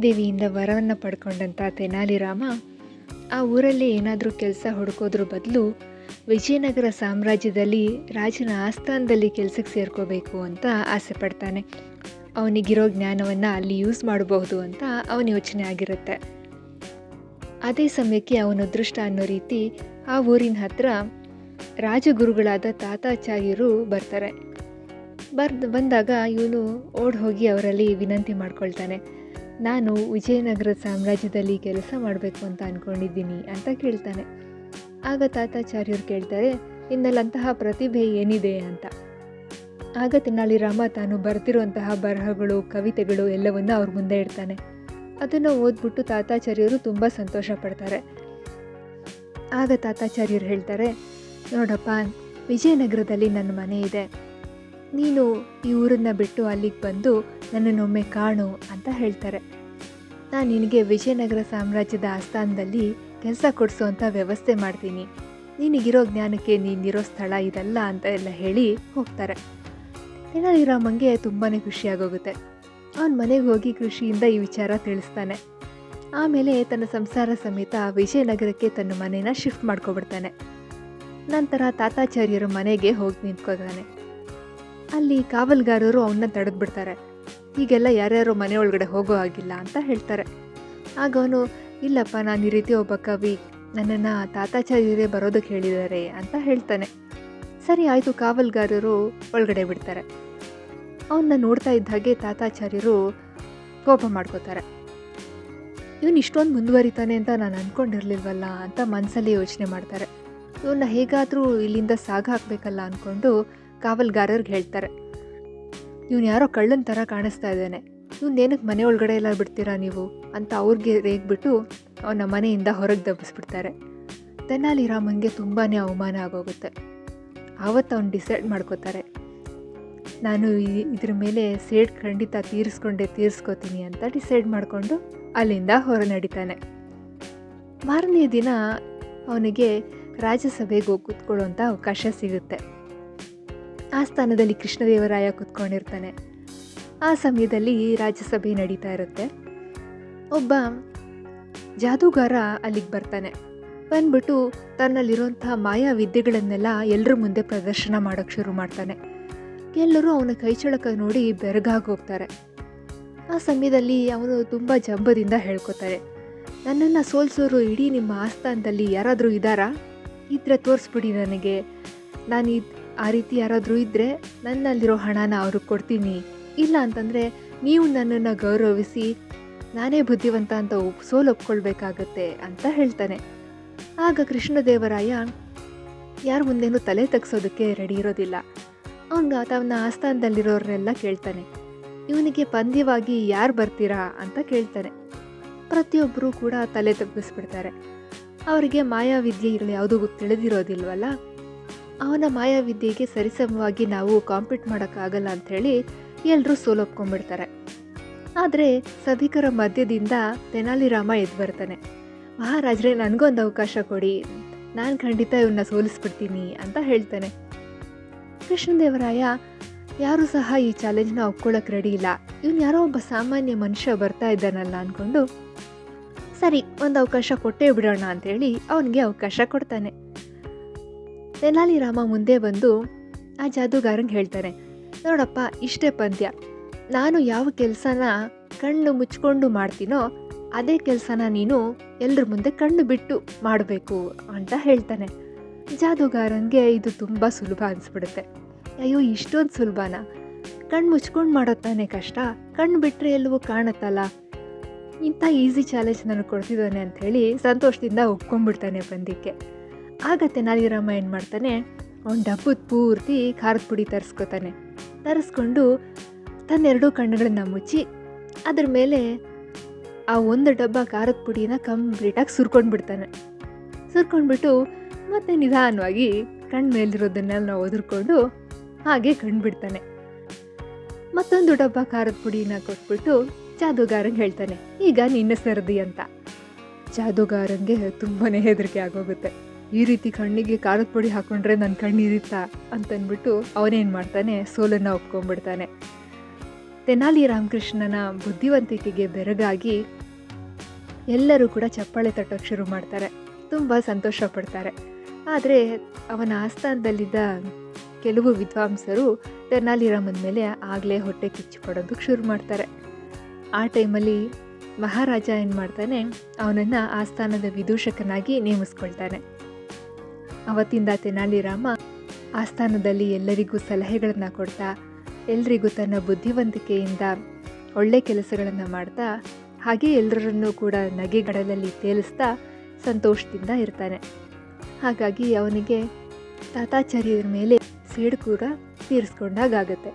ದೇವಿಯಿಂದ ವರವನ್ನು ಪಡ್ಕೊಂಡಂಥ ತೆನಾಲಿರಾಮ ಆ ಊರಲ್ಲಿ ಏನಾದರೂ ಕೆಲಸ ಹುಡುಕೋದ್ರ ಬದಲು ವಿಜಯನಗರ ಸಾಮ್ರಾಜ್ಯದಲ್ಲಿ ರಾಜನ ಆಸ್ಥಾನದಲ್ಲಿ ಕೆಲಸಕ್ಕೆ ಸೇರ್ಕೋಬೇಕು ಅಂತ ಆಸೆ ಪಡ್ತಾನೆ. ಅವನಿಗಿರೋ ಜ್ಞಾನವನ್ನು ಅಲ್ಲಿ ಯೂಸ್ ಮಾಡಬಹುದು ಅಂತ ಅವನ ಯೋಚನೆ ಆಗಿರುತ್ತೆ. ಅದೇ ಸಮಯಕ್ಕೆ ಅವನ ಅದೃಷ್ಟ ಅನ್ನೋ ರೀತಿ ಆ ಊರಿನ ಹತ್ರ ರಾಜಗುರುಗಳಾದ ತಾತಾಚಾರ್ಯರು ಬರ್ತಾರೆ. ಬಂದಾಗ ಇವನು ಓಡ್ ಹೋಗಿ ಅವರಲ್ಲಿ ವಿನಂತಿ ಮಾಡ್ಕೊಳ್ತಾನೆ. ನಾನು ವಿಜಯನಗರ ಸಾಮ್ರಾಜ್ಯದಲ್ಲಿ ಕೆಲಸ ಮಾಡಬೇಕು ಅಂತ ಅಂದ್ಕೊಂಡಿದ್ದೀನಿ ಅಂತ ಕೇಳ್ತಾನೆ. ಆಗ ತಾತಾಚಾರ್ಯರು ಕೇಳ್ತಾರೆ, ನಿನ್ನಲ್ಲಂತಹ ಪ್ರತಿಭೆ ಏನಿದೆ ಅಂತ. ಆಗ ತೆನಾಲಿರಾಮ ತಾನು ಬರ್ತಿರುವಂತಹ ಬರಹಗಳು, ಕವಿತೆಗಳು ಎಲ್ಲವನ್ನ ಅವ್ರ ಮುಂದೆ ಇಡ್ತಾನೆ. ಅದನ್ನು ಓದ್ಬಿಟ್ಟು ತಾತಾಚಾರ್ಯರು ತುಂಬ ಸಂತೋಷ ಪಡ್ತಾರೆ. ಆಗ ತಾತಾಚಾರ್ಯರು ಹೇಳ್ತಾರೆ, ನೋಡಪ್ಪ, ವಿಜಯನಗರದಲ್ಲಿ ನನ್ನ ಮನೆ ಇದೆ. ನೀನು ಈ ಊರನ್ನು ಬಿಟ್ಟು ಅಲ್ಲಿಗೆ ಬಂದು ನನ್ನನ್ನೊಮ್ಮೆ ಕಾಣು ಅಂತ ಹೇಳ್ತಾರೆ. ನಾನು ನಿನಗೆ ವಿಜಯನಗರ ಸಾಮ್ರಾಜ್ಯದ ಆಸ್ಥಾನದಲ್ಲಿ ಕೆಲಸ ಕೊಡಿಸೋವಂಥ ವ್ಯವಸ್ಥೆ ಮಾಡ್ತೀನಿ. ನಿನಗಿರೋ ಜ್ಞಾನಕ್ಕೆ ನೀನಿರೋ ಸ್ಥಳ ಇದಲ್ಲ ಅಂತ ಎಲ್ಲ ಹೇಳಿ ಹೋಗ್ತಾರೆ. ತೆನಾಲಿರಾಮಂಗೆ ತುಂಬಾ ಖುಷಿಯಾಗೋಗುತ್ತೆ. ಅವನ ಮನೆಗೆ ಹೋಗಿ ಖುಷಿಯಿಂದ ಈ ವಿಚಾರ ತಿಳಿಸ್ತಾನೆ. ಆಮೇಲೆ ತನ್ನ ಸಂಸಾರ ಸಮೇತ ವಿಜಯನಗರಕ್ಕೆ ತನ್ನ ಮನೇನ ಶಿಫ್ಟ್ ಮಾಡ್ಕೊಬಿಡ್ತಾನೆ. ನಂತರ ತಾತಾಚಾರ್ಯರ ಮನೆಗೆ ಹೋಗಿ ನಿಂತ್ಕೋತಾನೆ. ಅಲ್ಲಿ ಕಾವಲ್ಗಾರರು ಅವನ್ನ ತಡೆದ್ಬಿಡ್ತಾರೆ. ಹೀಗೆಲ್ಲ ಯಾರ್ಯಾರೋ ಮನೆ ಒಳಗಡೆ ಹೋಗೋ ಆಗಿಲ್ಲ ಅಂತ ಹೇಳ್ತಾರೆ. ಆಗ ಅವನು, ಇಲ್ಲಪ್ಪ, ನಾನು ಈ ರೀತಿ ಒಬ್ಬ ಕವಿ, ನನ್ನನ್ನು ತಾತಾಚಾರ್ಯರೇ ಬರೋದಕ್ಕೆ ಹೇಳಿದ್ದಾರೆ ಅಂತ ಹೇಳ್ತಾನೆ. ಸರಿ ಆಯಿತು, ಕಾವಲ್ಗಾರರು ಒಳಗಡೆ ಬಿಡ್ತಾರೆ. ಅವನ್ನ ನೋಡ್ತಾ ಇದ್ದ ಹಾಗೆ ತಾತಾಚಾರ್ಯರು ಕೋಪ ಮಾಡ್ಕೋತಾರೆ. ಇವನು ಇಷ್ಟೊಂದು ಮುಂದುವರಿತಾನೆ ಅಂತ ನಾನು ಅಂದ್ಕೊಂಡಿರ್ಲಿಲ್ವಲ್ಲ ಅಂತ ಮನಸ್ಸಲ್ಲಿ ಯೋಚನೆ ಮಾಡ್ತಾರೆ. ಇವನ್ನ ಹೇಗಾದರೂ ಇಲ್ಲಿಂದ ಸಾಗ ಹಾಕಬೇಕಲ್ಲ ಅಂದ್ಕೊಂಡು ಕಾವಲ್ಗಾರರಿಗೆ ಹೇಳ್ತಾರೆ, ಇವನು ಯಾರೋ ಕಳ್ಳನ ಥರ ಕಾಣಿಸ್ತಾ ಇದ್ದಾನೆ, ಇವನ್ನೇನಕ್ಕೆ ಮನೆ ಒಳಗಡೆ ಎಲ್ಲ ಬಿಡ್ತೀರಾ ನೀವು ಅಂತ ಅವ್ರಿಗೆ ರೇಗ್ಬಿಟ್ಟು ಅವನ ಮನೆಯಿಂದ ಹೊರಗೆ ದಬ್ಬಿಸ್ಬಿಡ್ತಾರೆ. ತೆನಾಲಿರಾಮನ್ಗೆ ತುಂಬಾ ಅವಮಾನ ಆಗೋಗುತ್ತೆ. ಆವತ್ತು ಅವನು ಡಿಸೈಡ್ ಮಾಡ್ಕೋತಾರೆ, ನಾನು ಇದ್ರ ಮೇಲೆ ಸೇಡ್ ಖಂಡಿತ ತೀರಿಸ್ಕೋತೀನಿ ಅಂತ ಡಿಸೈಡ್ ಮಾಡಿಕೊಂಡು ಅಲ್ಲಿಂದ ಹೊರ ನಡೀತಾನೆ. ಮಾರನೇ ದಿನ ಅವನಿಗೆ ರಾಜ್ಯಸಭೆಗೆ ಹೋಗಿ ಕೂತ್ಕೊಳ್ಳೋಂಥ ಅವಕಾಶ ಸಿಗುತ್ತೆ. ಆ ಸ್ಥಾನದಲ್ಲಿ ಕೃಷ್ಣದೇವರಾಯ ಕೂತ್ಕೊಂಡಿರ್ತಾನೆ. ಆ ಸಮಯದಲ್ಲಿ ರಾಜ್ಯಸಭೆ ನಡೀತಾ ಇರುತ್ತೆ. ಒಬ್ಬ ಜಾದೂಗಾರ ಅಲ್ಲಿಗೆ ಬರ್ತಾನೆ. ಬಂದ್ಬಿಟ್ಟು ತನ್ನಲ್ಲಿರುವಂತಹ ಮಾಯಾ ವಿದ್ಯೆಗಳನ್ನೆಲ್ಲ ಎಲ್ಲರ ಮುಂದೆ ಪ್ರದರ್ಶನ ಮಾಡೋಕ್ಕೆ ಶುರು ಮಾಡ್ತಾನೆ. ಎಲ್ಲರೂ ಅವನ ಕೈಚಳಕ ನೋಡಿ ಬೆರಗಾಗಿ ಹೋಗ್ತಾರೆ. ಆ ಸಮಯದಲ್ಲಿ ಅವನು ತುಂಬ ಜಂಬದಿಂದ ಹೇಳ್ಕೊತಾರೆ, ನನ್ನನ್ನು ಸೋಲ್ಸೋರು ಇಡೀ ನಿಮ್ಮ ಆಸ್ಥಾನದಲ್ಲಿ ಯಾರಾದರೂ ಇದ್ದಾರಾ? ಇದ್ರೆ ತೋರಿಸ್ಬಿಡಿ ನನಗೆ. ನಾನು ಆ ರೀತಿ ಯಾರಾದರೂ ಇದ್ದರೆ ನನ್ನಲ್ಲಿರೋ ಹಣನ ಅವ್ರಿಗೆ ಕೊಡ್ತೀನಿ. ಇಲ್ಲ ಅಂತಂದರೆ ನೀವು ನನ್ನನ್ನು ಗೌರವಿಸಿ ನಾನೇ ಬುದ್ಧಿವಂತ ಅಂತ ಒಪ್ಕೊಳ್ಬೇಕಾಗತ್ತೆ ಅಂತ ಹೇಳ್ತಾನೆ. ಆಗ ಕೃಷ್ಣದೇವರಾಯ ಯಾರ ಮುಂದೇನೂ ತಲೆ ತಗ್ಸೋದಕ್ಕೆ ರೆಡಿ ಇರೋದಿಲ್ಲ. ತನ್ನ ಆಸ್ಥಾನದಲ್ಲಿರೋರನ್ನೆಲ್ಲ ಕೇಳ್ತಾನೆ, ಇವನಿಗೆ ಪಂದ್ಯವಾಗಿ ಯಾರು ಬರ್ತೀರಾ ಅಂತ ಕೇಳ್ತಾನೆ. ಪ್ರತಿಯೊಬ್ಬರೂ ಕೂಡ ತಲೆ ತಗ್ಗಿಸ್ಬಿಡ್ತಾರೆ. ಅವರಿಗೆ ಮಾಯಾವಿದ್ಯೆಗಳು ಯಾವುದೂ ತಿಳಿದಿರೋದಿಲ್ವಲ್ಲ. ಅವನ ಮಾಯಾವಿದ್ಯೆಗೆ ಸರಿಸಮವಾಗಿ ನಾವು ಕಾಂಪೀಟ್ ಮಾಡೋಕ್ಕಾಗಲ್ಲ ಅಂಥೇಳಿ ಎಲ್ಲರೂ ಸೋಲೊಪ್ಕೊಂಡ್ಬಿಡ್ತಾರೆ. ಆದರೆ ಸಭಿಕರ ಮಧ್ಯದಿಂದ ತೆನಾಲಿರಾಮ ಎದ್ದು ಬರ್ತಾನೆ. ಮಹಾರಾಜರೇ, ನನಗೊಂದು ಅವಕಾಶ ಕೊಡಿ, ನಾನು ಖಂಡಿತ ಇವನ್ನ ಸೋಲಿಸ್ಬಿಡ್ತೀನಿ ಅಂತ ಹೇಳ್ತಾನೆ. ಕೃಷ್ಣದೇವರಾಯ ಯಾರೂ ಸಹ ಈ ಚಾಲೆಂಜ್ನ ಒಪ್ಕೊಳ್ಳೋಕೆ ರೆಡಿ ಇಲ್ಲ, ಇವನು ಯಾರೋ ಒಬ್ಬ ಸಾಮಾನ್ಯ ಮನುಷ್ಯ ಬರ್ತಾ ಇದ್ದಾನಲ್ಲ ಅಂದ್ಕೊಂಡು, ಸರಿ ಒಂದು ಅವಕಾಶ ಕೊಟ್ಟೇ ಬಿಡೋಣ ಅಂಥೇಳಿ ಅವನಿಗೆ ಅವಕಾಶ ಕೊಡ್ತಾನೆ. ತೆನಾಲಿರಾಮ ಮುಂದೆ ಬಂದು ಆ ಜಾದೂಗಾರಂಗೆ ಹೇಳ್ತಾನೆ, ನೋಡಪ್ಪ, ಇಷ್ಟೇ ಪಂದ್ಯ. ನಾನು ಯಾವ ಕೆಲಸನ ಕಣ್ಣು ಮುಚ್ಕೊಂಡು ಮಾಡ್ತೀನೋ ಅದೇ ಕೆಲಸನ ನೀನು ಎಲ್ಲರ ಮುಂದೆ ಕಣ್ಣು ಬಿಟ್ಟು ಮಾಡಬೇಕು ಅಂತ ಹೇಳ್ತಾನೆ. ಜಾದೂಗಾರನಿಗೆ ಇದು ತುಂಬ ಸುಲಭ ಅನಿಸ್ಬಿಡುತ್ತೆ. ಅಯ್ಯೋ, ಇಷ್ಟೊಂದು ಸುಲಭನಾ? ಕಣ್ಣು ಮುಚ್ಕೊಂಡು ಮಾಡೋದು ತಾನೇ ಕಷ್ಟ, ಕಣ್ಣು ಬಿಟ್ಟರೆ ಎಲ್ಲವೂ ಕಾಣುತ್ತಲ್ಲ, ಇಂಥ ಈಸಿ ಚಾಲೆಂಜ್ ನನಗೆ ಕೊಡ್ತಿದ್ದಾನೆ ಅಂಥೇಳಿ ಸಂತೋಷದಿಂದ ಒಪ್ಕೊಂಡ್ಬಿಡ್ತಾನೆ ಪಂದ್ಯಕ್ಕೆ. ಆಗ ತೆನಾಲಿರಾಮ ಏನು ಮಾಡ್ತಾನೆ, ಅವನ ಡಬ್ಬದ ಪೂರ್ತಿ ಖಾರದ ಪುಡಿ ತರಿಸ್ಕೊಂಡು ತನ್ನೆರಡೂ ಕಣ್ಣುಗಳನ್ನು ಮುಚ್ಚಿ ಅದ್ರ ಮೇಲೆ ಆ ಒಂದು ಡಬ್ಬ ಖಾರದ ಪುಡಿನ ಕಂಪ್ಲೀಟಾಗಿ ಸುರ್ಕೊಂಡ್ಬಿಟ್ಟು ಮತ್ತೆ ನಿಧಾನವಾಗಿ ಕಣ್ಣು ಮೇಲಿರೋದನ್ನೆಲ್ಲ ಒದರ್ಕೊಂಡು ಹಾಗೆ ಕಂಡುಬಿಡ್ತಾನೆ. ಮತ್ತೊಂದು ಡಬ್ಬ ಖಾರದ ಪುಡಿನ ಕೊಟ್ಬಿಟ್ಟು ಜಾದೂಗಾರಂಗೆ ಹೇಳ್ತಾನೆ, ಈಗ ನಿನ್ನ ಸರದಿ ಅಂತ. ಜಾದೂಗಾರಂಗೆ ತುಂಬಾ ಹೆದರಿಕೆ ಆಗೋಗುತ್ತೆ. ಈ ರೀತಿ ಕಣ್ಣಿಗೆ ಖಾರದ ಪುಡಿ ಹಾಕೊಂಡ್ರೆ ನನ್ನ ಕಣ್ಣು ಇರುತ್ತಾ ಅಂತಂದ್ಬಿಟ್ಟು ಅವನೇನು ಮಾಡ್ತಾನೆ, ಸೋಲನ್ನು ಒಪ್ಕೊಂಡ್ಬಿಡ್ತಾನೆ. ತೆನಾಲಿ ರಾಮಕೃಷ್ಣನ ಬುದ್ಧಿವಂತಿಕೆಗೆ ಬೆರಗಾಗಿ ಎಲ್ಲರೂ ಕೂಡ ಚಪ್ಪಾಳೆ ತಟ್ಟೋಕ್ಕೆ ಶುರು ಮಾಡ್ತಾರೆ, ತುಂಬ ಸಂತೋಷ ಪಡ್ತಾರೆ. ಆದರೆ ಅವನ ಆಸ್ಥಾನದಲ್ಲಿದ್ದ ಕೆಲವು ವಿದ್ವಾಂಸರು ತೆನಾಲಿರಾಮನ ಮೇಲೆ ಆಗಲೇ ಹೊಟ್ಟೆ ಕಿಚ್ಚು ಪಡೋದಕ್ಕೆ ಶುರು ಮಾಡ್ತಾರೆ. ಆ ಟೈಮಲ್ಲಿ ಮಹಾರಾಜ ಏನು ಮಾಡ್ತಾನೆ, ಅವನನ್ನು ಆಸ್ಥಾನದ ವಿದೂಷಕನಾಗಿ ನೇಮಿಸ್ಕೊಳ್ತಾನೆ. ಅವತ್ತಿಂದ ತೆನಾಲಿರಾಮ ಆಸ್ಥಾನದಲ್ಲಿ ಎಲ್ಲರಿಗೂ ಸಲಹೆಗಳನ್ನು ಕೊಡ್ತಾ, ಎಲ್ರಿಗೂ ತನ್ನ ಬುದ್ಧಿವಂತಿಕೆಯಿಂದ ಒಳ್ಳೆ ಕೆಲಸಗಳನ್ನು ಮಾಡ್ತಾ, ಹಾಗೆ ಎಲ್ಲರನ್ನೂ ಕೂಡ ನಗೆಗಡಲಲ್ಲಿ ತೇಲಿಸ್ತಾ ಸಂತೋಷದಿಂದ ಇರ್ತಾನೆ. ಹಾಗಾಗಿ ಅವನಿಗೆ ತಾತಾಚಾರ್ಯರ ಮೇಲೆ ಸೇಡು ಕೂಡ ತೀರಿಸ್ಕೊಂಡಾಗತ್ತೆ.